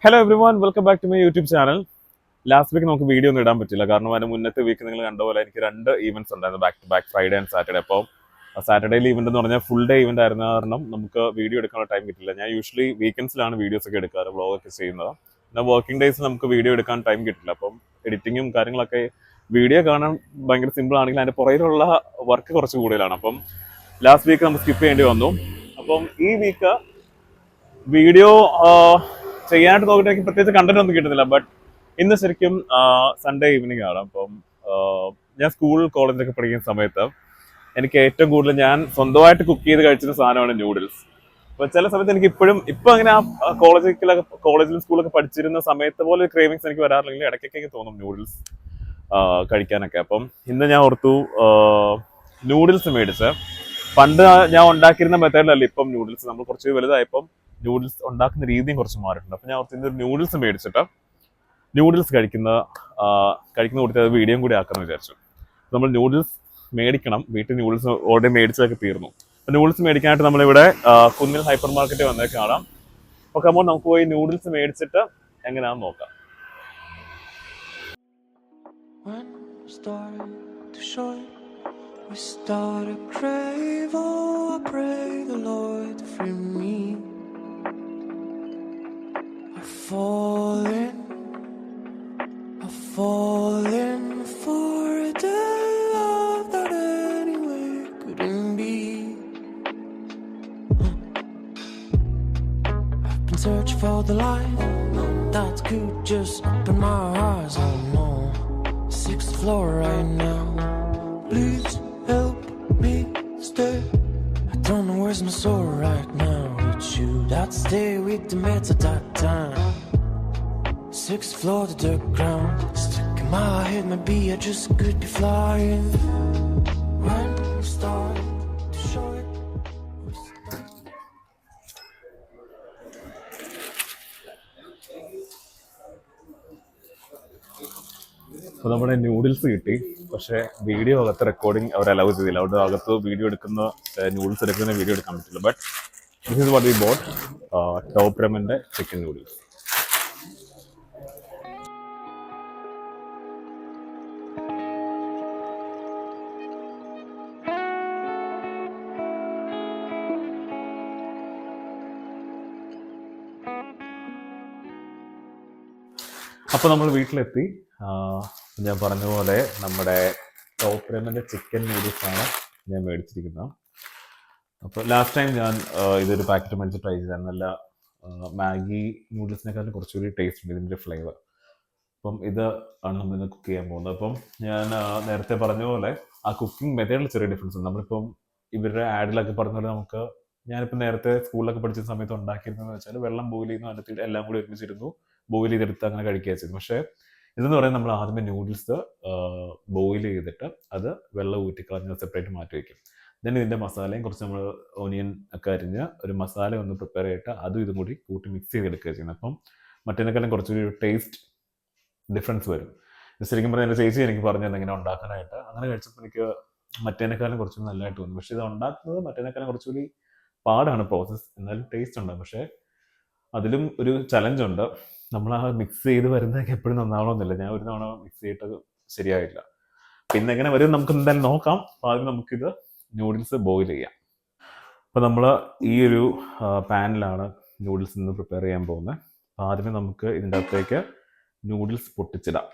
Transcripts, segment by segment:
Hello everyone welcome back to my YouTube channel. Last week നമുക്ക് video ഒന്നും ഇടാൻ പറ്റില്ല, കാരണം അതിന് മുന്നത്തെ വീക്ക് നിങ്ങൾ കണ്ട പോലെ എനിക്ക് രണ്ട് ഈവൻറ്റ്സ് ഉണ്ടായിരുന്നു, back to back Friday and Saturday. അപ്പോൾ സാറ്റർഡേയിൽ ഈവന്റ് എന്ന് പറഞ്ഞാൽ ഫുൾ ഡേ ഈവന്റ് ആയിരുന്ന കാരണം നമുക്ക് വീഡിയോ എടുക്കാനുള്ള ടൈം കിട്ടില്ല. ഞാൻ യൂഷ്വലി വീക്കെൻഡ്സിലാണ് വീഡിയോസ് ഒക്കെ എടുക്കാറ്, വ്ളോഗൊക്കെ ചെയ്യുന്നത്. എന്നാൽ വർക്കിംഗ് ഡേയ്സിൽ നമുക്ക് വീഡിയോ എടുക്കാൻ ടൈം കിട്ടില്ല. അപ്പം എഡിറ്റിങ്ങും കാര്യങ്ങളൊക്കെ വീഡിയോ കാണാൻ ഭയങ്കര സിമ്പിൾ ആണെങ്കിൽ അതിൻ്റെ പുറകിലുള്ള വർക്ക് കുറച്ച് കൂടുതലാണ്. അപ്പം ലാസ്റ്റ് വീക്ക് നമുക്ക് സ്കിപ്പ് ചെയ്യേണ്ടി വന്നു. അപ്പം ഈ വീക്ക് വീഡിയോ ചെയ്യാനായിട്ട് നോക്കിയിട്ട് എനിക്ക് പ്രത്യേകിച്ച് കണ്ടന്റ് ഒന്നും കിട്ടുന്നില്ല. ബട്ട് ഇന്ന് ശരിക്കും സൺഡേ ഈവനിങ് ആണ്. അപ്പം ഞാൻ സ്കൂൾ കോളേജിലൊക്കെ പഠിക്കുന്ന സമയത്ത് എനിക്ക് ഏറ്റവും കൂടുതൽ ഞാൻ സ്വന്തമായിട്ട് കുക്ക് ചെയ്ത് കഴിച്ചിരുന്ന സാധനമാണ് നൂഡിൽസ്. അപ്പൊ ചില സമയത്ത് എനിക്ക് ഇപ്പൊ അങ്ങനെ ആ കോളേജിലും സ്കൂളൊക്കെ പഠിച്ചിരുന്ന സമയത്ത് പോലെ ക്രേവിങ്സ് എനിക്ക് വരാറില്ലെങ്കിൽ ഇടയ്ക്കൊക്കെ എനിക്ക് തോന്നും നൂഡിൽസ് കഴിക്കാനൊക്കെ. അപ്പം ഇന്ന് ഞാൻ ഓർത്തു നൂഡിൽസ് മേടിച്ച്. പണ്ട് ഞാൻ ഉണ്ടാക്കിയിരുന്ന മെത്തേഡിലല്ല ഇപ്പം നൂഡിൽസ്. നമ്മൾ കുറച്ച് വലുതായപ്പം നൂഡിൽസ് ഉണ്ടാക്കുന്ന രീതിയും കുറച്ച് മാറിയിട്ടുണ്ട്. അപ്പം ഞാൻ ഓർത്ത് ഇന്നൊരു നൂഡിൽസ് മേടിച്ചിട്ട് നൂഡിൽസ് കഴിക്കുന്ന കൊടുത്ത് അത് വീഡിയോയും കൂടി ആക്കാമെന്ന് വിചാരിച്ചു. നമ്മൾ നൂഡിൽസ് മേടിക്കണം. വീട്ടിൽ നൂഡിൽസ് ഓൾറെഡി മേടിച്ചതൊക്കെ തീർന്നു. അപ്പം നൂഡിൽസ് മേടിക്കാനായിട്ട് നമ്മളിവിടെ കുന്നിൽ ഹൈപ്പർ മാർക്കറ്റിൽ വന്നേക്ക് കാണാം. അപ്പോൾ കമ്പോൾ നമുക്ക് പോയി നൂഡിൽസ് മേടിച്ചിട്ട് എങ്ങനെയാണെന്ന് നോക്കാം. We start to crave, oh, I pray the Lord to free me. I've fallen for a dead love that anyway couldn't be. I've been searching for the light that could just open my eyes. Oh no, 6th floor right now. Please help me stay. I don't know where's my soul right now. It's you that stay with the meds at that time. 6th floor to the ground. Stuck in my head, maybe I just could be flying. When we start to show it. അപ്പോൾ നമ്മുടെ noodles കിട്ടി. പക്ഷേ video അകത്ത് recording അവർ allow ചെയ്തില്ല. അവിടെ അകത്ത് video എടുക്കുന്ന noodles എടുക്കുന്ന വീഡിയോ എടുക്കാൻ പറ്റില്ല. But this is what we bought, top റെമൻ്റെ ചിക്കൻ നൂഡിൽസ്. അപ്പോൾ നമ്മൾ വീട്ടിലെത്തി. ഞാൻ പറഞ്ഞ പോലെ നമ്മുടെ ടോപ്പ് റെമൻ്റെ ചിക്കൻ നൂഡിൽസാണ് ഞാൻ മേടിച്ചിരിക്കുന്നത്. അപ്പോൾ ലാസ്റ്റ് ടൈം ഞാൻ ഇതൊരു പാക്കറ്റ് മേടിച്ച് ട്രൈ ചെയ്താൽ നല്ല മാഗി നൂഡിൽസിനെക്കാളും കുറച്ചുകൂടി ടേസ്റ്റ് ഉണ്ട് ഇതിൻ്റെ ഫ്ലേവർ. അപ്പം ഇത് ആണ് നമ്മളിന്ന് കുക്ക് ചെയ്യാൻ പോകുന്നത്. അപ്പം ഞാൻ നേരത്തെ പറഞ്ഞ പോലെ ആ കുക്കിംഗ് മെത്തേഡിൽ ചെറിയ ഡിഫറൻസ് ഉണ്ട്. നമ്മളിപ്പം ഇവരുടെ ആഡിലൊക്കെ പറഞ്ഞ പോലെ നമുക്ക് ഞാനിപ്പോൾ നേരത്തെ സ്കൂളിലൊക്കെ പഠിച്ച സമയത്ത് ഉണ്ടാക്കിയിരുന്നതെന്ന് വെച്ചാൽ വെള്ളം ബോയിൽ ചെയ്യുന്നു, അതിനകത്ത് എല്ലാം കൂടി ഒരുമിച്ചിരുന്നു ബോയിൽ ചെയ്തെടുത്ത് അങ്ങനെ കഴിക്കുക ചെയ്തു. പക്ഷേ ഇതെന്ന് പറയുന്നത് നമ്മൾ ആദ്യമേ നൂഡിൽസ് ബോയിൽ ചെയ്തിട്ട് അത് വെള്ളം ഊറ്റിക്കളഞ്ഞ് സെപ്പറേറ്റ് മാറ്റി വയ്ക്കും. ദെൻ ഇതിൻ്റെ മസാലയും കുറച്ച് നമ്മൾ ഓനിയൻ ഒക്കെ അരിഞ്ഞ് ഒരു മസാല ഒന്ന് പ്രിപ്പയർ ചെയ്തിട്ട് അതും ഇതും കൂടി കൂട്ടി മിക്സ് ചെയ്തെടുക്കുക ചെയ്യുന്നത്. അപ്പം മറ്റേതിനേക്കാളും കുറച്ചൊരു ടേസ്റ്റ് ഡിഫറൻസ് വരും. ശരിക്കും പറഞ്ഞാൽ എൻ്റെ ചേച്ചി എനിക്ക് പറഞ്ഞു തന്നെ ഇങ്ങനെ ഉണ്ടാക്കാനായിട്ട്. അങ്ങനെ കഴിച്ചപ്പോൾ എനിക്ക് മറ്റേനേക്കാളും കുറച്ചുകൂടി നല്ലതായിട്ട് തോന്നി. പക്ഷേ ഇത് ഉണ്ടാക്കുന്നത് മറ്റേനേക്കാളും കുറച്ചുകൂടി പാടാണ് പ്രോസസ്സ്, എന്നാലും ടേസ്റ്റ് ഉണ്ടാകും. പക്ഷേ അതിലും ഒരു ചലഞ്ച് ഉണ്ട്. നമ്മൾ ആ മിക്സ് ചെയ്ത് വരുന്നതൊക്കെ എപ്പോഴും നന്നാവണമെന്നില്ല. ഞാൻ ഒരു തവണ മിക്സ് ചെയ്തിട്ട് ശരിയായില്ല. പിന്നെ എങ്ങനെ വരും നമുക്ക് എന്തായാലും നോക്കാം. അപ്പോൾ ആദ്യം നമുക്കിത് നൂഡിൽസ് ബോയിൽ ചെയ്യാം. അപ്പോൾ നമ്മൾ ഈ ഒരു പാനിലാണ് നൂഡിൽസ് ഇന്ന് പ്രിപ്പയർ ചെയ്യാൻ പോകുന്നത്. അപ്പോൾ ആദ്യമേ നമുക്ക് ഇതിൻ്റെ അകത്തേക്ക് നൂഡിൽസ് പൊട്ടിച്ചിടാം.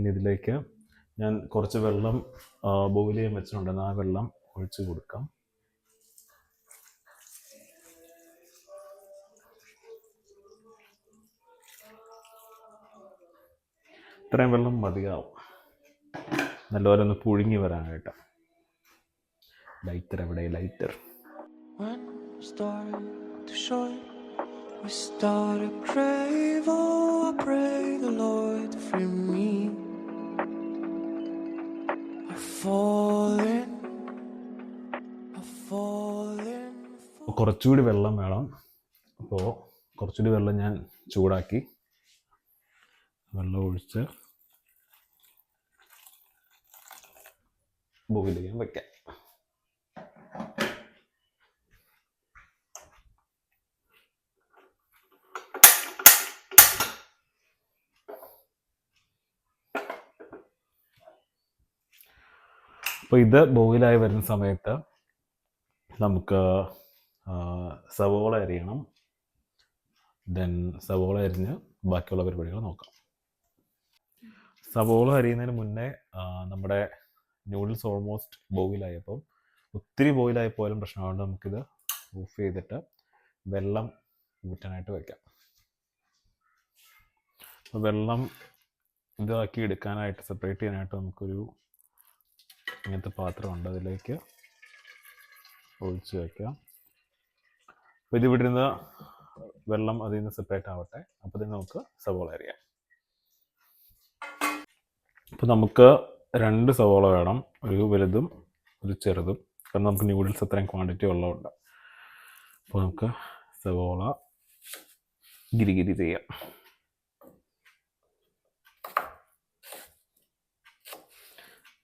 ഇനി ഇതിലേക്ക് ഞാൻ കുറച്ച് വെള്ളം ബോയിൽ ചെയ്യാൻ വെച്ചിട്ടുണ്ടെന്ന് ആ വെള്ളം ഒഴിച്ച് കൊടുക്കാം. ഇത്രയും വെള്ളം മതിയാവും നല്ലപോലെ ഒന്ന് പുഴുങ്ങി വരാനായിട്ട്. ലൈറ്റർ എവിടെ? Lighter. We start to crave, oh, I pray the Lord to free me. കുറച്ചുകൂടി വെള്ളം വേണം. അപ്പോൾ കുറച്ചുകൂടി വെള്ളം ഞാൻ ചൂടാക്കി വെള്ളം ഒഴിച്ച് ബോയിൽ ചെയ്യാൻ വയ്ക്കാം. അപ്പോൾ ഇത് ബോയിലായി വരുന്ന സമയത്ത് നമുക്ക് സവോള അരിയണം. ദെൻ സവോള അരിഞ്ഞ് ബാക്കിയുള്ള പരിപാടികൾ നോക്കാം. സവോള അരിയുന്നതിന് മുന്നേ നമ്മുടെ നൂഡിൽസ് ഓൾമോസ്റ്റ് ബോയിലായപ്പോൾ, ഒത്തിരി ബോയിലായപ്പോലും പ്രശ്നമായതുകൊണ്ട് നമുക്കിത് ഓഫ് ചെയ്തിട്ട് വെള്ളം ഊറ്റാനായിട്ട് വയ്ക്കാം. അപ്പോൾ വെള്ളം ഇതാക്കി എടുക്കാനായിട്ട്, സെപ്പറേറ്റ് ചെയ്യാനായിട്ട് നമുക്കൊരു ഇങ്ങനത്തെ പാത്രമുണ്ട്, അതിലേക്ക് ഒഴിച്ച് വയ്ക്കാം. അപ്പോൾ ഇത് ഇവിടെ നിന്ന് വെള്ളം അതിൽ നിന്ന് സെപ്പറേറ്റ് ആവട്ടെ. അപ്പോൾ തന്നെ നമുക്ക് സവോള അരിയാം. അപ്പോൾ നമുക്ക് 2 സവോള വേണം, ഒരു വലുതും ഒരു ചെറുതും, കാരണം നമുക്ക് ന്യൂഡിൽസ് അത്രയും ക്വാണ്ടിറ്റി ഉള്ളതുകൊണ്ട്. അപ്പോൾ നമുക്ക് സവോള ഗിരിഗിരി ചെയ്യാം.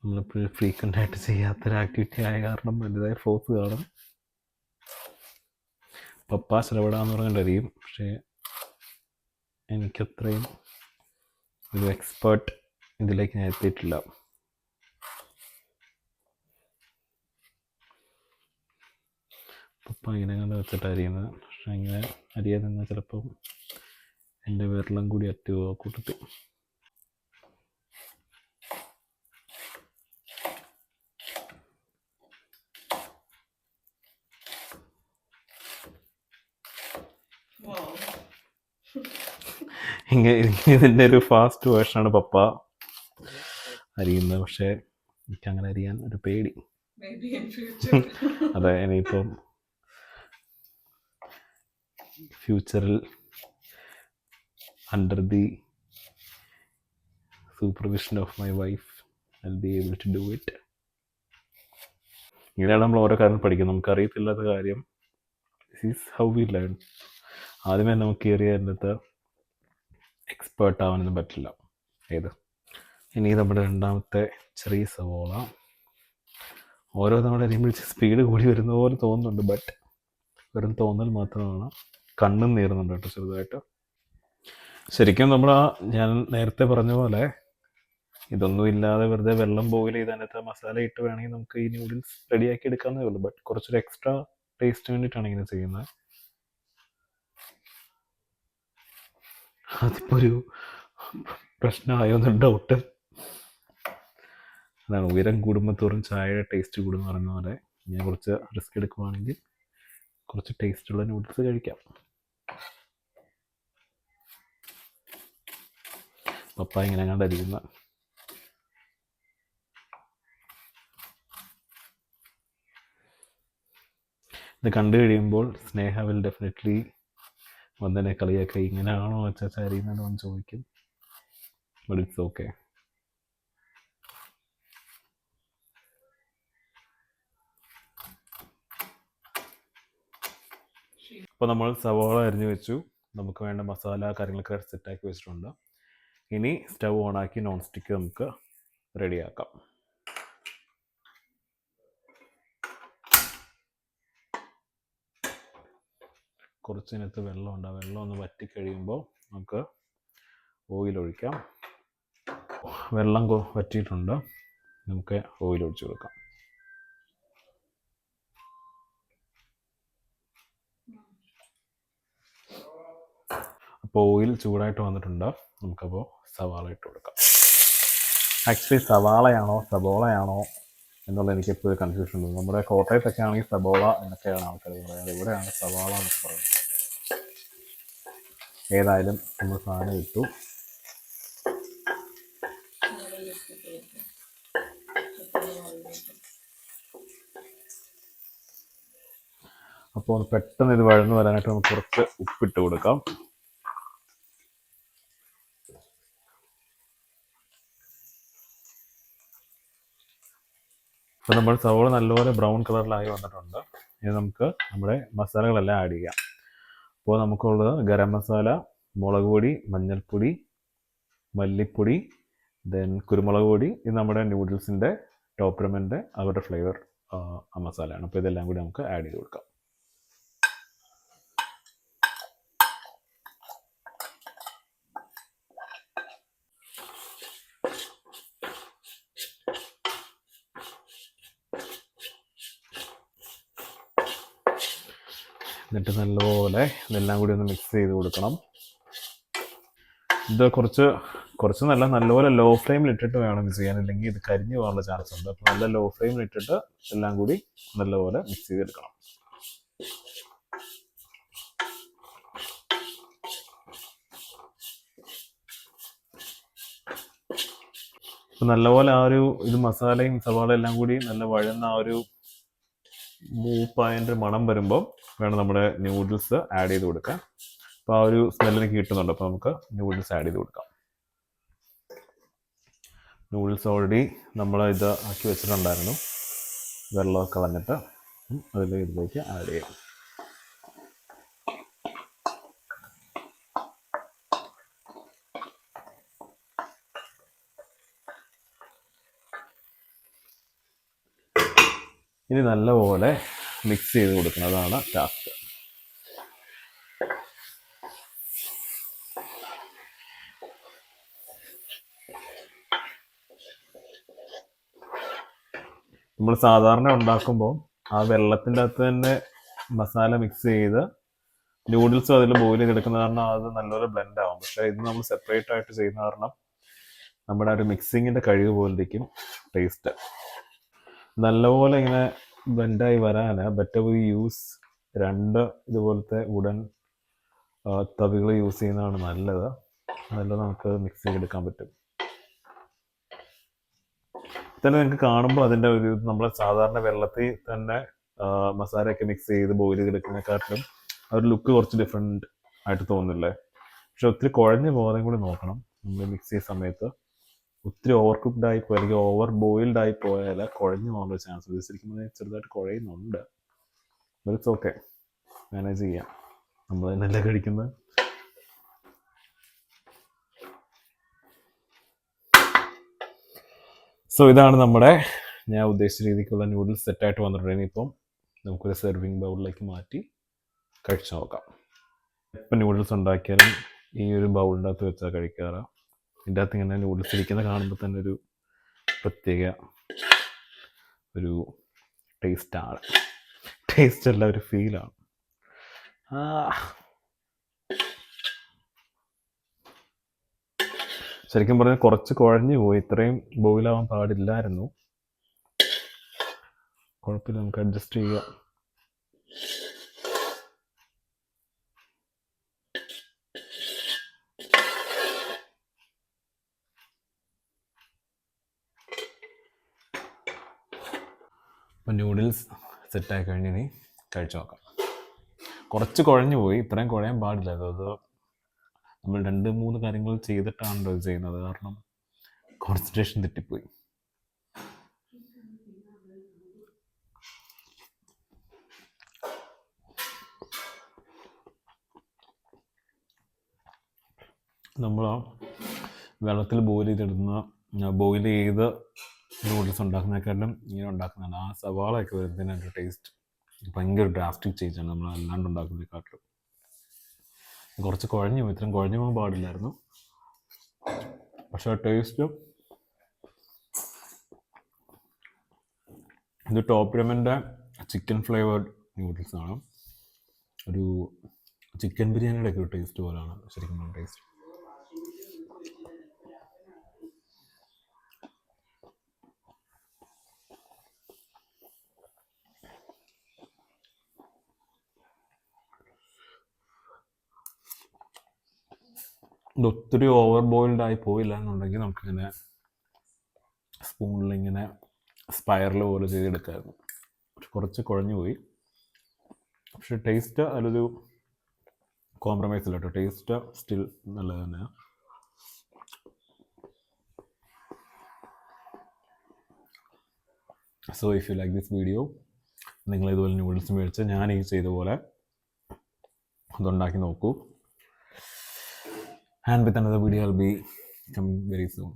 നമ്മളിപ്പോഴും ഫ്രീക്വൻ്റ് ആയിട്ട് ചെയ്യാത്തൊരു ആക്ടിവിറ്റി ആയ കാരണം വലുതായ ഫോഴ്സ് കാണും. പപ്പ ചിലവിടാന്ന് പറഞ്ഞിട്ടറിയും, പക്ഷേ എനിക്കത്രയും ഒരു എക്സ്പേർട്ട് ഇതിലേക്ക് ഞാൻ എത്തിയിട്ടില്ല. പപ്പ ഇങ്ങനെ കണ്ട് വെച്ചിട്ട് അരിയുന്നത്, പക്ഷേ ഇങ്ങനെ അരിയാൻ നിന്നാൽ ചിലപ്പം എൻ്റെ വിരളം കൂടി അറ്റുക കൂട്ടത്തിൽ. ഇതിൻ്റെ ഒരു ഫാസ്റ്റ് വേർഷനാണ് പപ്പ അരിയുന്നത്, പക്ഷേ എനിക്കങ്ങനെ അരിയാൻ ഒരു പേടി. അതെ, ഇനിയിപ്പം ഫ്യൂച്ചറിൽ under the supervision of my wife I will be able to do it. ഇങ്ങനെയാണ് നമ്മൾ ഓരോ കാര്യം പഠിക്കുന്നത്. നമുക്കറിയത്തില്ലാത്ത കാര്യം, this is how we learn. ആദ്യമേ നമുക്ക് കയറിയ അതിനകത്ത് എക്സ്പേർട്ട് ആവാനൊന്നും പറ്റില്ല. ഇനി നമ്മുടെ രണ്ടാമത്തെ ചെറിയ സവോള. ഓരോ തവണ അരിയുമ്പോൾ സ്പീഡ് കൂടി വരുന്ന പോലെ തോന്നുന്നുണ്ട്, ബട്ട് വെറും തോന്നൽ മാത്രമാണ്. കണ്ണും നീറുന്നുണ്ട് കേട്ടോ ചെറുതായിട്ട്. ശരിക്കും ഞാൻ നേരത്തെ പറഞ്ഞ പോലെ ഇതൊന്നും ഇല്ലാതെ വെറുതെ വെള്ളം ബോയിൽ ചെയ്ത് അതിനകത്ത് മസാല ഇട്ട് വേണമെങ്കിൽ നമുക്ക് ഈ നൂഡിൽസ് റെഡിയാക്കി എടുക്കാവുന്നേ ഉള്ളൂ. ബട്ട് കുറച്ചൊരു എക്സ്ട്രാ ടേസ്റ്റ് വേണ്ടിയിട്ടാണ് ഇങ്ങനെ ചെയ്യുന്നത്. അതിപ്പോൾ ഒരു പ്രശ്നമായോന്ന് ഡൗട്ട്. അതാണ്, ഉയരം കൂടുമ്പോഴത്തോറും ചായയുടെ ടേസ്റ്റ് കൂടുമെന്ന് പറയുന്ന പോലെ ഞാൻ കുറച്ച് റിസ്ക് എടുക്കുവാണെങ്കിൽ കുറച്ച് ടേസ്റ്റുള്ള നൂഡിൽസ് കഴിക്കാം. പപ്പ ഇങ്ങനെ കണ്ടരിക്കുന്ന ഇത് കണ്ടു കഴിയുമ്പോൾ സ്നേഹ വിൽ ഡെഫിനറ്റ്ലി വന്നതിനെ കളിയാക്കി ഇങ്ങനെയാണോ അച്ചാച്ച അരിയുന്നതെന്ന് വന്ന് ചോദിക്കും. But it's okay. അപ്പോൾ നമ്മൾ സവോള അരിഞ്ഞു വെച്ചു, നമുക്ക് വേണ്ട മസാല കാര്യങ്ങളൊക്കെ സെറ്റാക്കി വെച്ചിട്ടുണ്ട്. ഇനി സ്റ്റവ് ഓണാക്കി നോൺ സ്റ്റിക്ക് നമുക്ക് റെഡിയാക്കാം. കുറച്ചിനകത്ത് വെള്ളമുണ്ട്, ആ വെള്ളം ഒന്ന് വറ്റിക്കഴിയുമ്പോൾ നമുക്ക് ഓയിൽ ഒഴിക്കാം. വെള്ളം വറ്റിയിട്ടുണ്ട്, നമുക്ക് ഓയിൽ ഒഴിച്ച് കൊടുക്കാം. അപ്പോൾ ഓയിൽ ചൂടായിട്ട് വന്നിട്ടുണ്ട്, നമുക്കപ്പോൾ സവാള ഇട്ട് കൊടുക്കാം. ആക്ച്വലി സവാളയാണോ സബോളയാണോ എന്നുള്ളത് എനിക്കെപ്പോഴും കൺഫ്യൂഷൻ ഉണ്ട്. നമ്മുടെ കോട്ടയത്തൊക്കെ ആണെങ്കിൽ സബോള എന്നൊക്കെയാണ് ആൾക്കാർ പറയുന്നത്, ഇവിടെയാണ് സവാള എന്നൊക്കെ പറയുന്നത്. ഏതായാലും നമ്മൾ സാധനം ഇട്ടു. അപ്പോൾ പെട്ടെന്ന് ഇത് വഴന്നു വരാനായിട്ട് നമുക്ക് കുറച്ച് ഉപ്പിട്ട് കൊടുക്കാം. അപ്പോൾ നമ്മൾ സവോള നല്ലപോലെ ബ്രൗൺ കളറിലായി വന്നിട്ടുണ്ട്. ഇനി നമുക്ക് നമ്മുടെ മസാലകളെല്ലാം ആഡ് ചെയ്യാം. അപ്പോൾ നമുക്കുള്ളത് ഗരം മസാല, മുളക് പൊടി, മഞ്ഞൾപ്പൊടി, മല്ലിപ്പൊടി, ദെൻ കുരുമുളക് പൊടി. ഇത് നമ്മുടെ നൂഡിൽസിൻ്റെ ടോപ്പ് റെമൻ്റെ അവരുടെ ഫ്ലേവർ മസാലയാണ്. അപ്പോൾ ഇതെല്ലാം കൂടി നമുക്ക് ആഡ് ചെയ്ത് കൊടുക്കാം. എന്നിട്ട് നല്ലപോലെ ഇതെല്ലാം കൂടി ഒന്ന് മിക്സ് ചെയ്ത് കൊടുക്കണം. ഇത് കുറച്ച് നല്ലപോലെ ലോ ഫ്ലെയിമിൽ ഇട്ടിട്ട് വേണം ഇത് ചെയ്യാൻ, ഇല്ലെങ്കിൽ ഇത് കരിഞ്ഞു പോകാനുള്ള ചാൻസ് ഉണ്ട്. അപ്പോൾ നല്ല ലോ ഫ്ലെയിമിൽ ഇട്ടിട്ട് എല്ലാം കൂടി നല്ലപോലെ മിക്സ് ചെയ്തെടുക്കണം. അപ്പം നല്ലപോലെ ആ ഒരു ഇത് മസാലയും സവാള എല്ലാം കൂടി നല്ല വഴന്ന ആ ഒരു മൂപ്പായതിൻ്റെ മണം വരുമ്പോൾ വേണം നമ്മുടെ നൂഡിൽസ് ആഡ് ചെയ്ത് കൊടുക്കാൻ. അപ്പോൾ ആ ഒരു സ്മെല്ലിന് കിട്ടുന്നുണ്ട്. അപ്പോൾ നമുക്ക് നൂഡിൽസ് ആഡ് ചെയ്ത് കൊടുക്കാം. നൂഡിൽസ് ഓൾറെഡി നമ്മൾ ഇത് ആക്കി വെച്ചിട്ടുണ്ടായിരുന്നു, വെള്ളമൊക്കെ കളഞ്ഞിട്ട് ഇതിലേക്ക് ആഡ് ചെയ്യാം. ഇനി നല്ലപോലെ മിക്സ് ചെയ്ത് കൊടുക്കുന്നതാണ് ടാസ്ക്. നമ്മൾ സാധാരണ ഉണ്ടാക്കുമ്പോൾ ആ വെള്ളത്തിൻ്റെ അകത്ത് തന്നെ മസാല മിക്സ് ചെയ്ത് നൂഡിൽസും അതിൽ ബോയിൽ ചെയ്തെടുക്കുന്ന കാരണം അത് നല്ലപോലെ ബ്ലെൻഡ് ആവും. പക്ഷേ ഇത് നമ്മൾ സെപ്പറേറ്റ് ആയിട്ട് ചെയ്യുന്ന കാരണം നമ്മുടെ ആ ഒരു മിക്സിങ്ങിൻ്റെ കഴിവ് പോലിരിക്കും ടേസ്റ്റ്. നല്ലപോലെ ഇങ്ങനെ ബ്ലെൻഡായി വരാൻ ബെറ്റർ വി യൂസ് 2 ഇതുപോലത്തെ വുഡൻ തവികൾ യൂസ് ചെയ്യുന്നതാണ് നല്ലത്. നമുക്ക് മിക്സ് ചെയ്തെടുക്കാൻ പറ്റും. തന്നെ നിങ്ങൾക്ക് കാണുമ്പോൾ അതിൻ്റെ ഒരു നമ്മൾ സാധാരണ വെള്ളത്തിൽ തന്നെ മസാലയൊക്കെ മിക്സ് ചെയ്ത് ബോയിൽ ചെയ്തെടുക്കുന്നതിനെക്കാട്ടിലും ആ ഒരു ലുക്ക് കുറച്ച് ഡിഫറെൻ്റ് ആയിട്ട് തോന്നില്ലേ? പക്ഷെ ഒത്തിരി കുഴഞ്ഞു പോകാതെ കൂടി നോക്കണം. നമ്മൾ മിക്സ് ചെയ്യുന്ന സമയത്ത് ഒത്തിരി ഓവർ കുക്ക്ഡ് ആയി പോയി അല്ലെങ്കിൽ ഓവർ ബോയിൽഡ് ആയി പോയാൽ കുഴഞ്ഞു പോകാനുള്ള ചാൻസ് ശരിക്കും ചെറുതായിട്ട് കുഴയുന്നുണ്ട്. ഇറ്റ്സ് ഓക്കെ, മാനേജ് ചെയ്യാം. നമ്മൾ തന്നെയല്ലേ കഴിക്കുന്നത്. സോ ഇതാണ് നമ്മുടെ ഞാൻ ഉദ്ദേശിച്ച രീതിക്കുള്ള നൂഡിൽസ് സെറ്റായിട്ട് വന്നിട്ടുണ്ട്. ഇനിയിപ്പം നമുക്കൊരു സെർവിങ് ബൗളിലേക്ക് മാറ്റി കഴിച്ചു നോക്കാം. ഇപ്പം നൂഡിൽസ് ഉണ്ടാക്കിയാലും ഈ ഒരു ബൗളിൻ്റെ അകത്ത് വെച്ചാൽ കഴിക്കാറ്. ഇതിൻ്റെ അകത്ത് ഇങ്ങനെ നൂഡിൽസ് ഇരിക്കുന്ന കാണുമ്പോൾ തന്നെ ഒരു പ്രത്യേക ഒരു ടേസ്റ്റാണ്. ടേസ്റ്റ് അല്ല, ഒരു ഫീലാണ്. ശരിക്കും പറഞ്ഞാൽ കുറച്ച് കുഴഞ്ഞു പോയി, ഇത്രയും ബോയിലാവാൻ പാടില്ലായിരുന്നു. കുഴപ്പമില്ല, നമുക്ക് അഡ്ജസ്റ്റ് ചെയ്യാം. അപ്പം നൂഡിൽസ് സെറ്റായി കഴിഞ്ഞ് ഇനി കഴിച്ചു നോക്കാം. കുറച്ച് കുഴഞ്ഞു പോയി, ഇത്രയും കുഴയാൻ പാടില്ല. അത് നമ്മൾ 2-3 കാര്യങ്ങൾ ചെയ്തിട്ടാണല്ലോ ഇത് ചെയ്യുന്നത്, കാരണം കോൺസെൻട്രേഷൻ തെറ്റിപ്പോയി. നമ്മൾ വെള്ളത്തിൽ ബോയിൽ ചെയ്ത് നൂഡിൽസ് ഉണ്ടാക്കുന്നതിനെക്കാളും ഇങ്ങനെ ഉണ്ടാക്കുന്നതാണ്. ആ സവാളയൊക്കെ വരുന്നതിൻ്റെ ടേസ്റ്റ് ഭയങ്കര ഡ്രാസ്റ്റിക് ചേഞ്ചാണ് നമ്മൾ അല്ലാണ്ട് ഉണ്ടാക്കുന്നതിനെക്കാട്ടിലും. കുറച്ച് കുഴഞ്ഞു പോയി, ഇത്രയും കുഴഞ്ഞു പോകാൻ പാടില്ലായിരുന്നു. പക്ഷേ ടേസ്റ്റ് ഇത് ടോപ്പ് റെമൻ്റെ ചിക്കൻ ഫ്ലേവേർഡ് നൂഡിൽസാണ്. ഒരു ചിക്കൻ ബിരിയാണിയുടെ ഒക്കെ ഒരു ടേസ്റ്റ് പോലെയാണ് ശരിക്കും ടേസ്റ്റ്. ഇത് ഒത്തിരി ഓവർ ബോയിൽഡ് ആയി പോയില്ല എന്നുണ്ടെങ്കിൽ നമുക്കിങ്ങനെ സ്പൂണിലിങ്ങനെ സ്പൈറൽ പോലെ ചെയ്തെടുക്കാമായിരുന്നു. കുറച്ച് കുഴഞ്ഞു പോയി, പക്ഷെ ടേസ്റ്റ് അതിലൊരു കോംപ്രമൈസ് ഇല്ല കേട്ടോ. ടേസ്റ്റ് സ്റ്റിൽ നല്ലത് തന്നെയാണ്. So if you like this video, നിങ്ങൾ ഇതുപോലെ നൂഡിൽസ് മേടിച്ച് ഞാൻ ഈ ചെയ്ത പോലെ അതുണ്ടാക്കി നോക്കൂ. And with another video I'll be coming very soon.